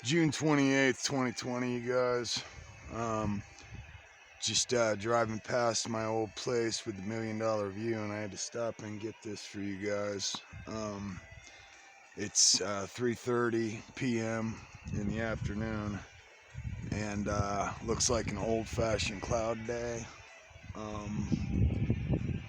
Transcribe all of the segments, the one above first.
June 28th, 2020, you guys. Just driving past my old place with the $1 million view, and I had to stop and get this for you guys. It's 3:30 p.m. in the afternoon, and looks like an old-fashioned cloud day.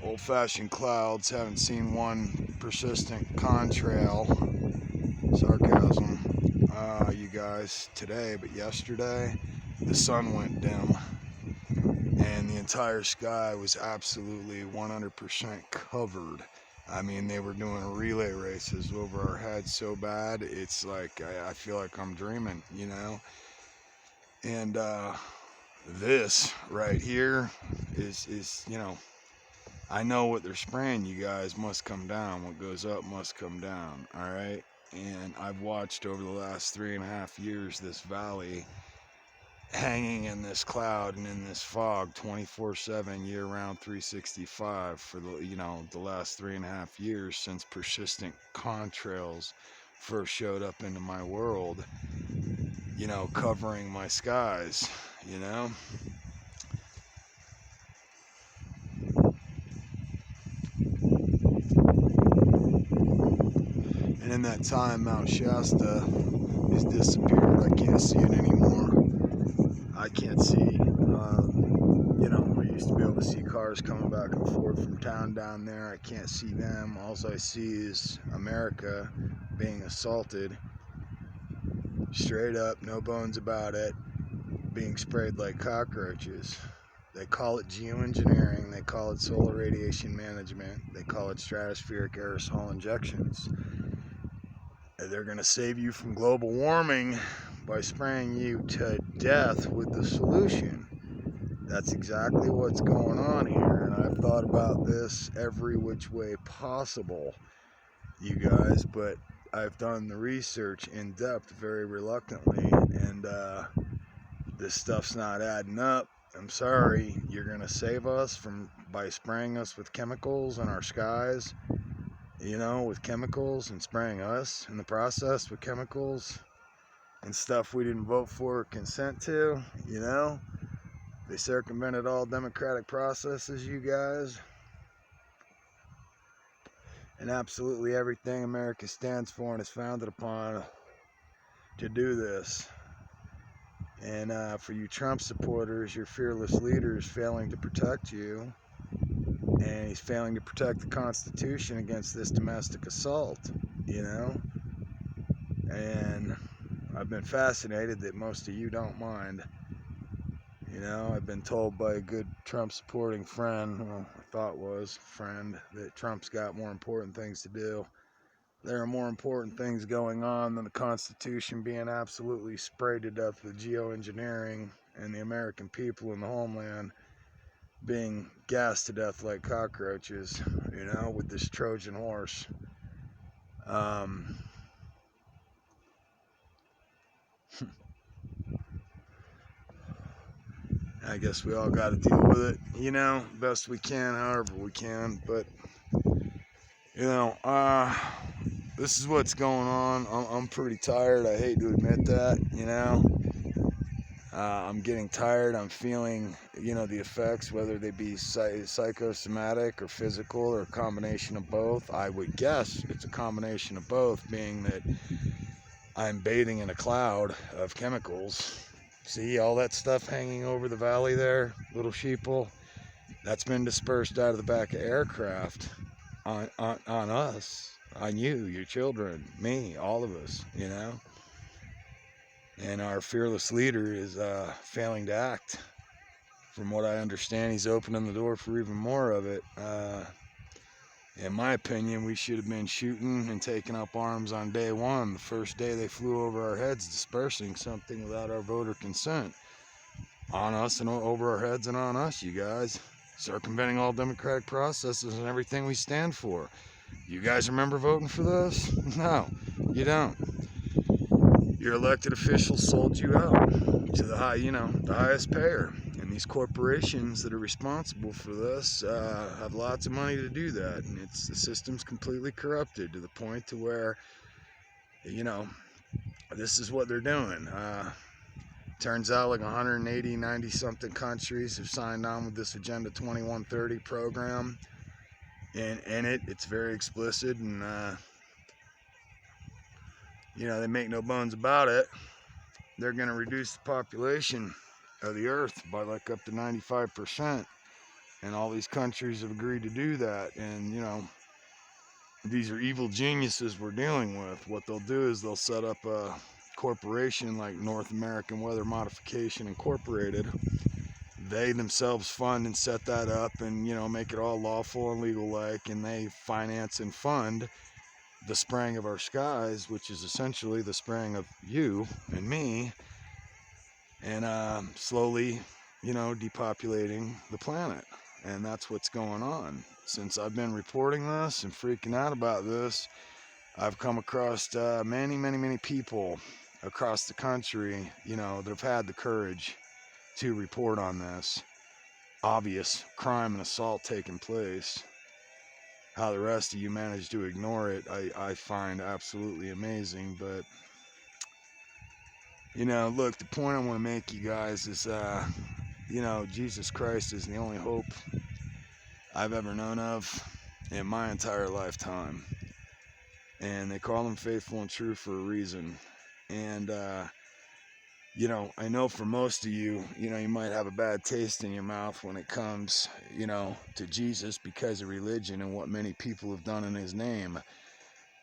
Old-fashioned clouds, haven't seen one persistent contrail, sarcasm, you guys, today, but yesterday the sun went dim and the entire sky was absolutely 100% covered. I mean, they were doing relay races over our heads so bad, it's like I feel like I'm dreaming, you know. And this right here is you know, I know what they're spraying, you guys. Must come down. What goes up must come down, all right? And I've watched over the last 3.5 years this valley hanging in this cloud and in this fog 24/7, year-round, 365 for the last 3.5 years since persistent contrails first showed up into my world, you know, covering my skies, you know. And in that time, Mount Shasta has disappeared. I can't see it anymore. I can't see, you know, I used to be able to see cars coming back and forth from town down there. I can't see them. All I see is America being assaulted, straight up, no bones about it, being sprayed like cockroaches. They call it geoengineering, they call it solar radiation management, they call it stratospheric aerosol injections. They're going to save you from global warming by spraying you to death with the solution. That's exactly what's going on here, and I've thought about this every which way possible, you guys, but I've done the research in depth very reluctantly, and this stuff's not adding up. I'm sorry. You're going to save us by spraying us with chemicals in our skies, you know, with chemicals, and spraying us in the process with chemicals and stuff we didn't vote for or consent to, you know. They circumvented all democratic processes, you guys, and absolutely everything America stands for and is founded upon to do this. And for you Trump supporters, your fearless leader is failing to protect you, and he's failing to protect the Constitution against this domestic assault, you know. And I've been fascinated that most of you don't mind. You know, I've been told by a good Trump supporting friend, well, I thought was friend, that Trump's got more important things to do. There are more important things going on than the Constitution being absolutely sprayed to death with geoengineering and the American people in the homeland being gassed to death like cockroaches, you know, with this Trojan horse. I guess we all got to deal with it, you know, best we can, however we can. But, you know, this is what's going on. I'm pretty tired. I hate to admit that, you know. I'm getting tired. I'm feeling, you know, the effects, whether they be psychosomatic or physical or a combination of both. I would guess it's a combination of both, being that I'm bathing in a cloud of chemicals. See all that stuff hanging over the valley there, little sheeple? That's been dispersed out of the back of aircraft on us, on you, your children, me, all of us, you know? And our fearless leader is failing to act. From what I understand, he's opening the door for even more of it. In my opinion, we should have been shooting and taking up arms on day one, the first day they flew over our heads, dispersing something without our vote or consent. On us and over our heads and on us, you guys. Circumventing all democratic processes and everything we stand for. You guys remember voting for this? No, you don't. Your elected officials sold you out to the highest payer. And these corporations that are responsible for this have lots of money to do that, and the system's completely corrupted to the point to where, you know, this is what they're doing. Turns out like 180, 90 something countries have signed on with this Agenda 2130 program. And in it, it's very explicit, and you know, they make no bones about it. They're going to reduce the population of the earth by like up to 95%. And all these countries have agreed to do that. And, you know, these are evil geniuses we're dealing with. What they'll do is they'll set up a corporation like North American Weather Modification Incorporated. They themselves fund and set that up and, you know, make it all lawful and legal like, and they finance and fund the spraying of our skies, which is essentially the spraying of you and me, and slowly, you know, depopulating the planet. And that's what's going on. Since I've been reporting this and freaking out about this, I've come across many people across the country, you know, that have had the courage to report on this obvious crime and assault taking place. How the rest of you manage to ignore it, I find absolutely amazing. But, you know, look, the point I want to make, you guys, is, you know, Jesus Christ is the only hope I've ever known of in my entire lifetime. And they call him faithful and true for a reason. And, you know, I know for most of you, you know, you might have a bad taste in your mouth when it comes, you know, to Jesus because of religion and what many people have done in his name,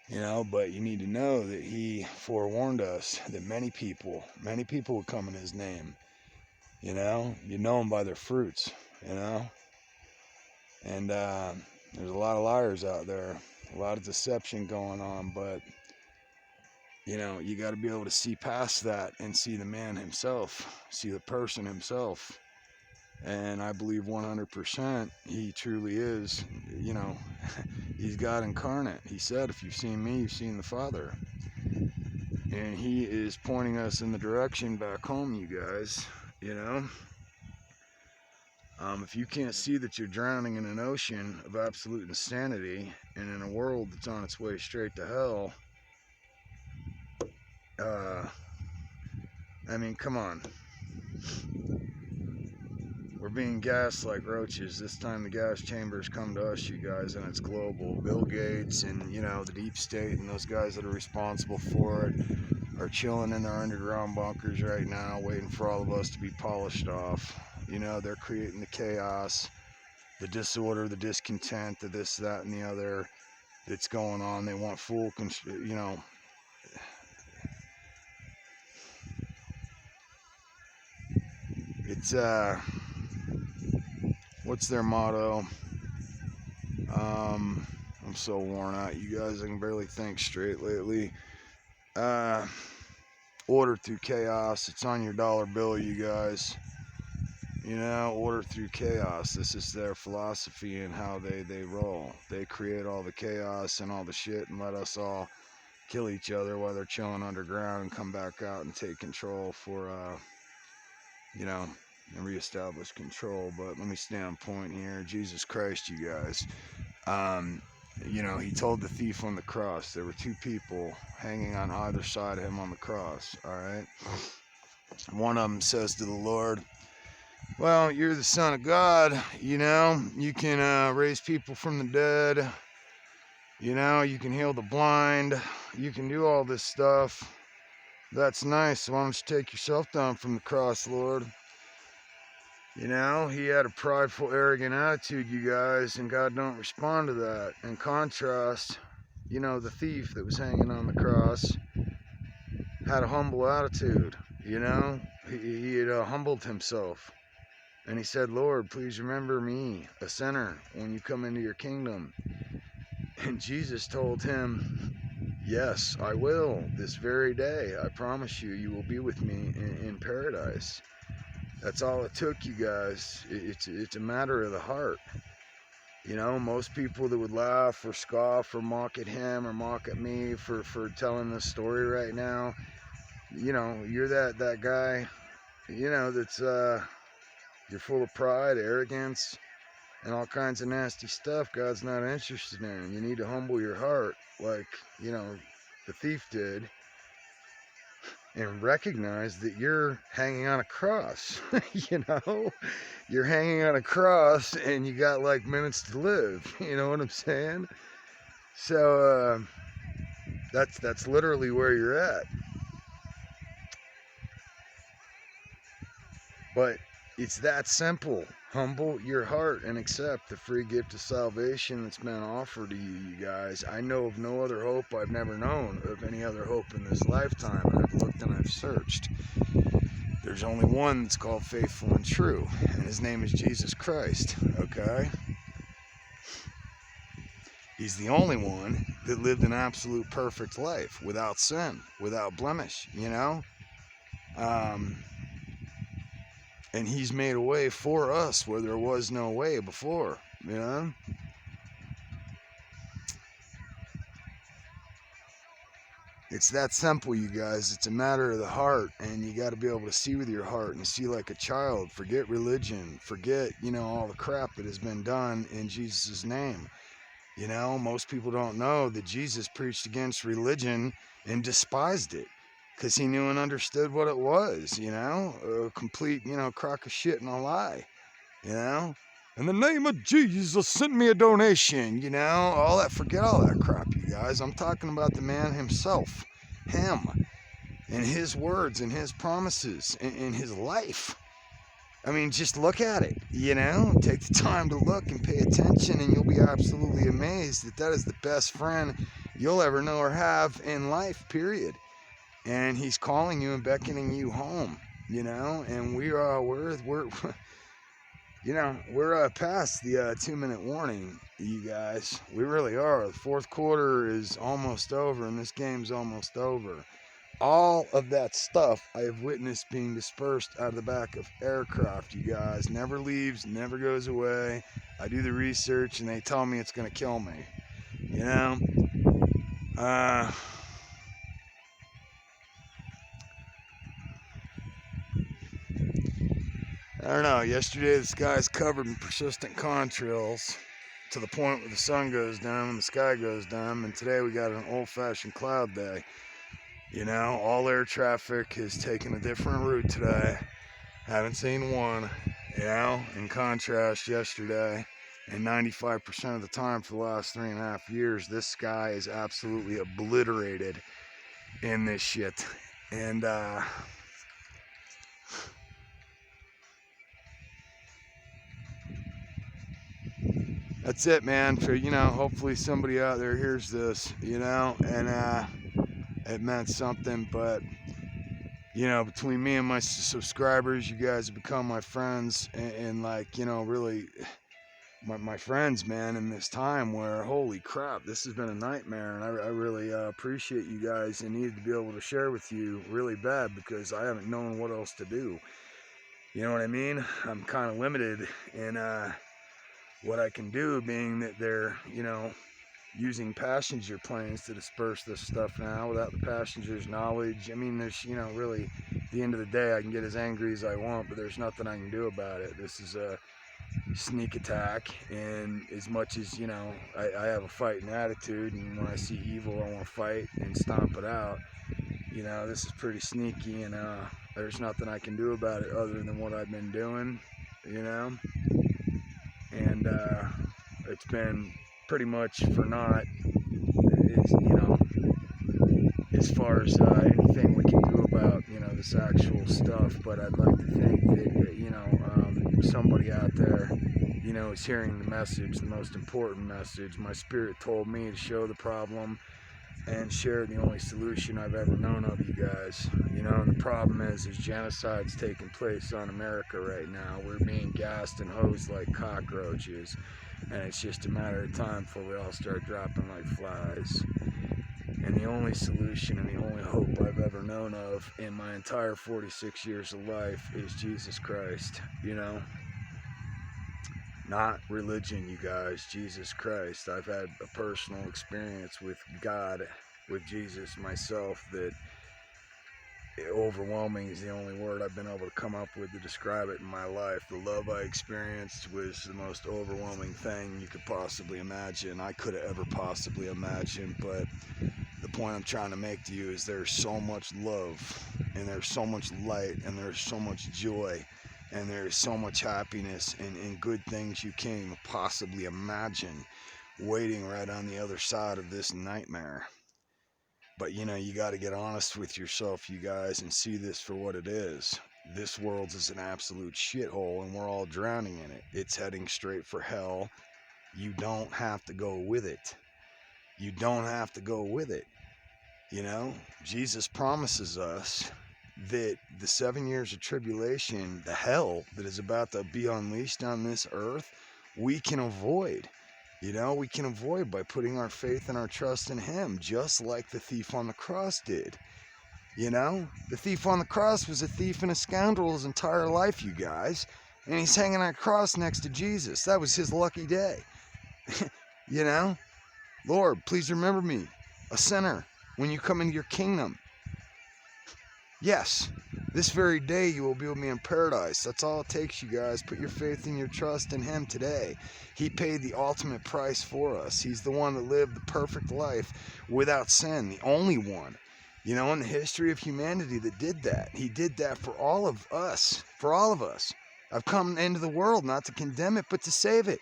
you know, but you need to know that he forewarned us that many people will come in his name, you know them by their fruits, you know, and there's a lot of liars out there, a lot of deception going on, but you know, you got to be able to see past that and see the man himself, see the person himself. And I believe 100% he truly is, you know, he's God incarnate. He said, if you've seen me, you've seen the Father. And he is pointing us in the direction back home, you guys, you know. If you can't see that you're drowning in an ocean of absolute insanity and in a world that's on its way straight to hell, I mean, come on. We're being gassed like roaches. This time the gas chambers come to us, you guys, and it's global. Bill Gates and, you know, the deep state and those guys that are responsible for it are chilling in their underground bunkers right now, waiting for all of us to be polished off. You know, they're creating the chaos, the disorder, the discontent, the this, that, and the other that's going on. They want full, you know, it's, what's their motto? I'm so worn out, you guys. I can barely think straight lately. Order through chaos. It's on your dollar bill, you guys. You know, order through chaos. This is their philosophy and how they roll. They create all the chaos and all the shit and let us all kill each other while they're chilling underground and come back out and take control for, you know, and reestablish control. But let me stay on point here. Jesus Christ, you guys. You know, he told the thief on the cross, there were two people hanging on either side of him on the cross, all right? One of them says to the Lord, well, you're the Son of God, you know, you can raise people from the dead, you know, you can heal the blind, you can do all this stuff. That's nice, so why don't you take yourself down from the cross, Lord? You know, he had a prideful, arrogant attitude, you guys, and God don't respond to that. In contrast, you know, the thief that was hanging on the cross had a humble attitude, you know. He had humbled himself. And he said, Lord, please remember me, a sinner, when you come into your kingdom. And Jesus told him, yes, I will, this very day. I promise you, you will be with me in paradise. That's all it took, you guys. It's a matter of the heart. You know, most people that would laugh or scoff or mock at him or mock at me for telling this story right now, you know, you're that guy, you know, that's, you're full of pride, arrogance, and all kinds of nasty stuff God's not interested in. You need to humble your heart like, you know, the thief did. and recognize that you're hanging on a cross. You know, you're hanging on a cross and you got like minutes to live. You know what I'm saying? So that's literally where you're at. But it's that simple. Humble your heart and accept the free gift of salvation that's been offered to you, you guys. I know of no other hope. I've never known of any other hope in this lifetime. And I've looked and I've searched. There's only one that's called faithful and true, and his name is Jesus Christ, okay? He's the only one that lived an absolute perfect life, without sin, without blemish, you know? And he's made a way for us where there was no way before, you know? It's that simple, you guys. It's a matter of the heart, and you got to be able to see with your heart and see like a child. Forget religion. Forget, you know, all the crap that has been done in Jesus' name. You know, most people don't know that Jesus preached against religion and despised it because he knew and understood what it was, you know, a complete, you know, crock of shit and a lie, you know. In the name of Jesus, send me a donation, you know, all that, forget all that crap, you guys. I'm talking about the man himself, him, and his words and his promises and his life. I mean, just look at it, you know, take the time to look and pay attention, and you'll be absolutely amazed that that is the best friend you'll ever know or have in life, period. And he's calling you and beckoning you home, you know, and we're you know, we're past the 2-minute warning, you guys. We really are. The fourth quarter is almost over, and this game's almost over. All of that stuff I have witnessed being dispersed out of the back of aircraft, you guys. Never leaves, never goes away. I do the research and they tell me it's going to kill me. You know? I don't know. Yesterday the sky's covered in persistent contrails to the point where the sun goes down and the sky goes down. And today we got an old-fashioned cloud day. You know, all air traffic has taken a different route today. Haven't seen one, you know, in contrast yesterday. And 95% of the time for the last 3.5 years, this sky is absolutely obliterated in this shit. And that's it, man. For, you know, hopefully somebody out there hears this, you know, and it meant something. But you know, between me and my subscribers, you guys have become my friends, and like, you know, really my friends, man, in this time where, holy crap, this has been a nightmare. And I really appreciate you guys and needed to be able to share with you really bad because I haven't known what else to do. You know what I mean? I'm kind of limited in what I can do, being that they're, you know, using passenger planes to disperse this stuff now without the passengers' knowledge. I mean, there's, you know, really, at the end of the day, I can get as angry as I want, but there's nothing I can do about it. This is a sneak attack, and as much as, you know, I have a fighting attitude, and when I see evil, I want to fight and stomp it out. You know, this is pretty sneaky, and there's nothing I can do about it other than what I've been doing, you know, and it's been pretty much for naught, you know, as far as anything we can do about, you know, this actual stuff. But I'd like to think that, you know, somebody out there, you know, is hearing the message, the most important message. My spirit told me to show the problem and share the only solution I've ever known of, you guys. You know, and the problem is genocide's taking place on America right now. We're being gassed and hosed like cockroaches, and it's just a matter of time before we all start dropping like flies. And the only solution and the only hope I've ever known of in my entire 46 years of life is Jesus Christ, you know? Not religion, you guys, Jesus Christ. I've had a personal experience with God, with Jesus myself, that overwhelming is the only word I've been able to come up with to describe it in my life. The love I experienced was the most overwhelming thing you could possibly imagine, I could have ever possibly imagined. But the point I'm trying to make to you is there's so much love and there's so much light, and there's so much joy, and there's so much happiness and good things you can't even possibly imagine waiting right on the other side of this nightmare. But you know, you got to get honest with yourself, you guys, and see this for what it is. This world is an absolute shithole, and we're all drowning in it. It's heading straight for hell. You don't have to go with it. You don't have to go with it. You know, Jesus promises us that the 7 years of tribulation, the hell that is about to be unleashed on this earth, we can avoid. You know, we can avoid by putting our faith and our trust in him, just like the thief on the cross did. You know, the thief on the cross was a thief and a scoundrel his entire life, you guys. And he's hanging on a cross next to Jesus. That was his lucky day. You know, Lord, please remember me, a sinner, when you come into your kingdom. Yes, this very day you will be with me in paradise. That's all it takes, you guys. Put your faith and your trust in him today. He paid the ultimate price for us. He's the one that lived the perfect life without sin, the only one, you know, in the history of humanity that did that. He did that for all of us, for all of us. I've come into the world not to condemn it, but to save it.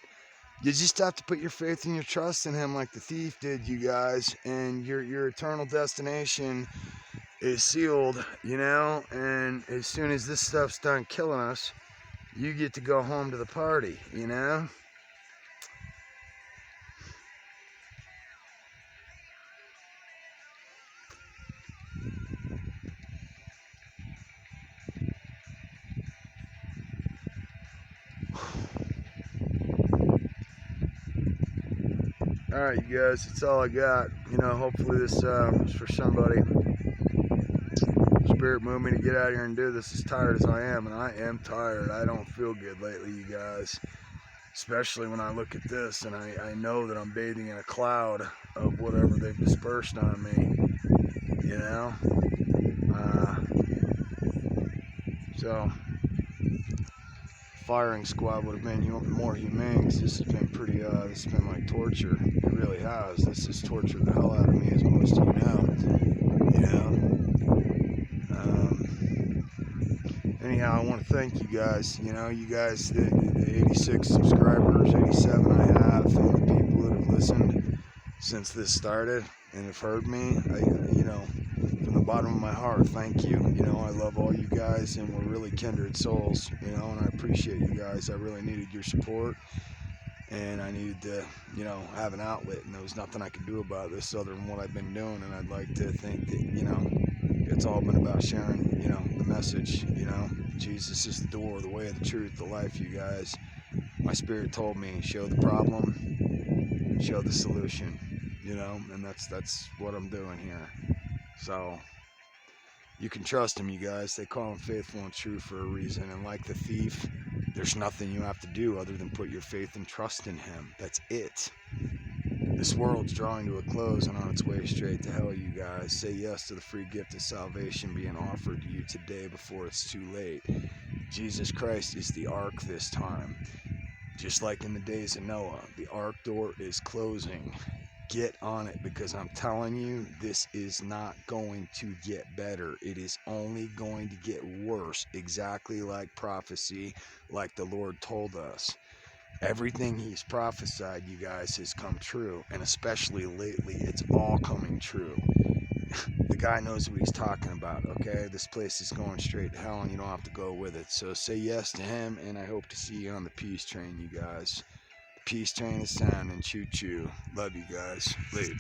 You just have to put your faith and your trust in him like the thief did, you guys, and your eternal destination is sealed, you know, and as soon as this stuff's done killing us, you get to go home to the party, you know? Alright, you guys, that's all I got. You know, hopefully this is for somebody. Spirit moved me to get out here and do this as tired as I am, and I am tired. I don't feel good lately, you guys. Especially when I look at this and I know that I'm bathing in a cloud of whatever they've dispersed on me, you know? So, firing squad would have been more humane, because this has been pretty, this has been like torture. It really has. This has tortured the hell out of me, as most of you know. You know? Anyhow, I want to thank you guys. You know, you guys, the 86 subscribers, 87 I have, and the people that have listened since this started and have heard me. You know, from the bottom of my heart, thank you. You know, I love all you guys, and we're really kindred souls. You know, and I appreciate you guys. I really needed your support, and I needed to, you know, have an outlet, and there was nothing I could do about this other than what I've been doing. And I'd like to think that, you know, it's all been about sharing, you know, the message. You know, Jesus is the door, the way, the truth, the life, you guys. My spirit told me, show the problem, show the solution, you know, and that's what I'm doing here. So you can trust him, you guys. They call him faithful and true for a reason. And like the thief, there's nothing you have to do other than put your faith and trust in him. That's it. This world's drawing to a close and on its way straight to hell, you guys. Say yes to the free gift of salvation being offered to you today before it's too late. Jesus Christ is the ark this time. Just like in the days of Noah, the ark door is closing. Get on it, because I'm telling you, this is not going to get better. It is only going to get worse, exactly like prophecy, like the Lord told us. Everything he's prophesied, you guys, has come true, and especially lately, it's all coming true. The guy knows what he's talking about, okay? This place is going straight to hell, and you don't have to go with it. So say yes to him, and I hope to see you on the peace train, you guys. The peace train is sounding. Choo-choo. Love you guys. Later.